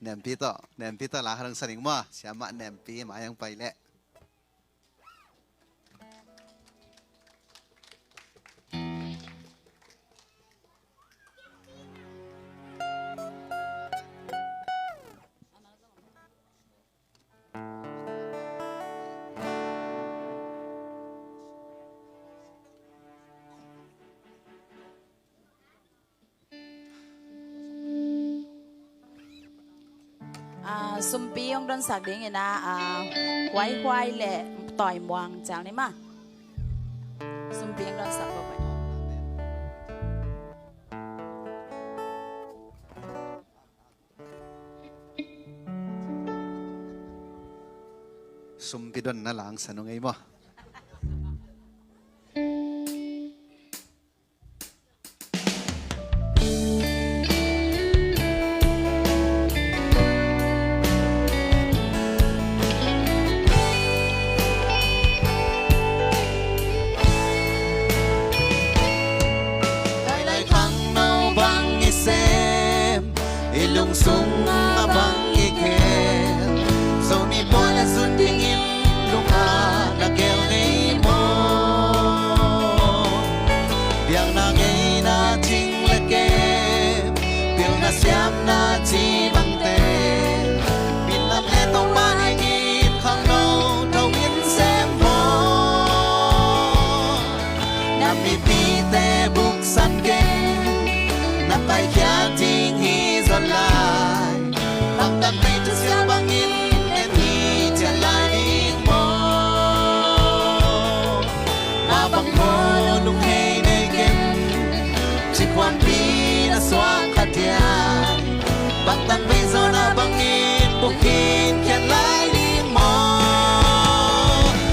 nem pi to la harang saning mo siama nem pi ma yang pai le sum pi ông đơn sạc đến người na quay quay lệ tỏi muang chàng đấy mà sum pi ông đơn sạc vào vậy sum pi don na lang sanong ay mo lung sung abang ikel so mi bola sun dingin lung a na kel nei mo biang na ngei na ching le ke piu na siam na chi bang te bin lam le tong ma hai ngin khang no thâu in xem ho na mi pi te buk san ke na pai kya ting hi lại bằng tận mây cho xéo bằng in em đi trở lại đi mơ mà bằng mơ lúc hay đây kem chỉ quan đi đã xóa khát dài bằng tận mây giờ đã bằng in buộc in khen lại đi mơ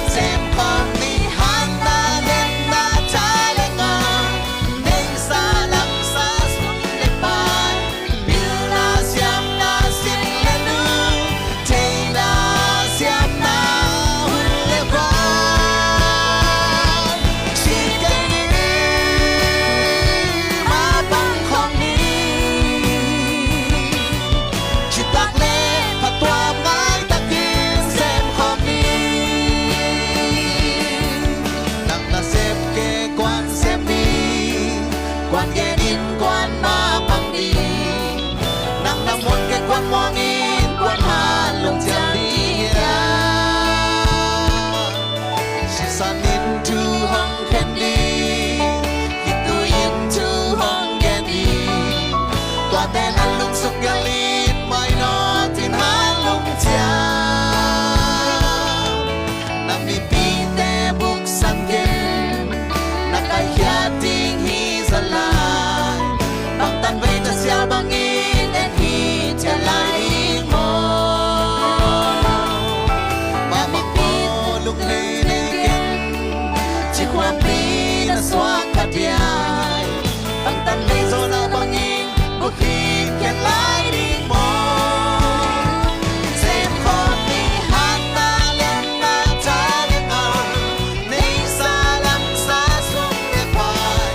xem con đi hát ta lên ta trái lên ngờ nên xa lắm xa xuống lên bài quan ghé in quan ma bằng đi nắng nắng một cái quan mong in quan hà lồng chèo đi ra she san into hong candy hit to into hong candy toa tên ăn lung sục galit mai nó tin hà lồng chèo nằm mi pi te buk san kem na kai khia ting hi lại bằng tan vây ta xéo bằng in em khi trở lại mơ mà mặc mơ lúc này đây kem chỉ qua pi đã xóa khát dài bằng tan vây rồi đã bằng in có khi kẹt lại đi mơ xem con đi hát ta lên ta trả lên ngờ nay xa lắm xa xuống để phải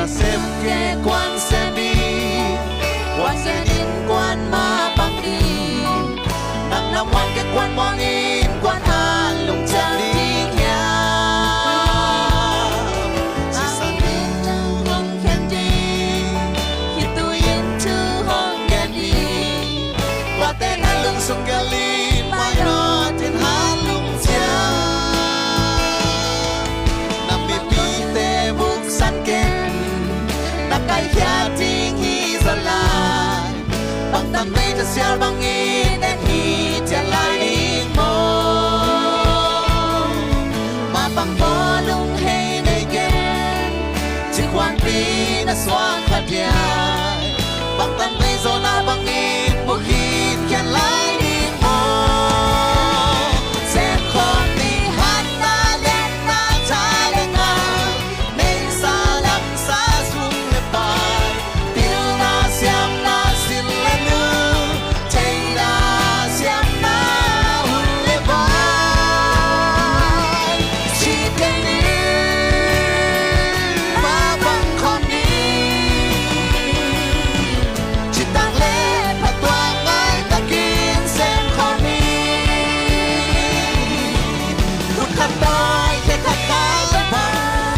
xem ke quan xem đi quan xem in quan ma bằng đi nắng năm quan ke quan mong in quan hà lùng chàng đi nhà chỉ sang đi hong candy hit to into hong candy qua tên hà lùng sung galit mai nó tên hà lùng chàng tăng bây giờ xia bằng in em hi chia lại đi mô mà bằng bó lung hay đầy game chỉ khoan pi na xoan khát dài bằng tăng bây giờ na bằng in buộc hít khen lại đi mô xem con đi hát na lên na trái lên ngang nên xa lắm xa xuống lên bài tiêu na xem na xin lên nữ thấy na xem na hôn lên vai chỉ cái ní mà bằng con ní chỉ tăng lên mà toang ai ta kín xem con ní hút khát đói thế khát cá vàng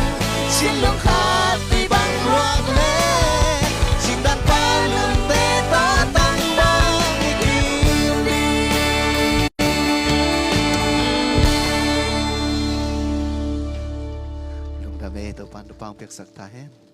xin lương khát vì bằng ruộng lê xin đàn pa lương tê ta tăng bằng đi kim đi Lung đam mê tàu pan tàu pang piak sak ta hen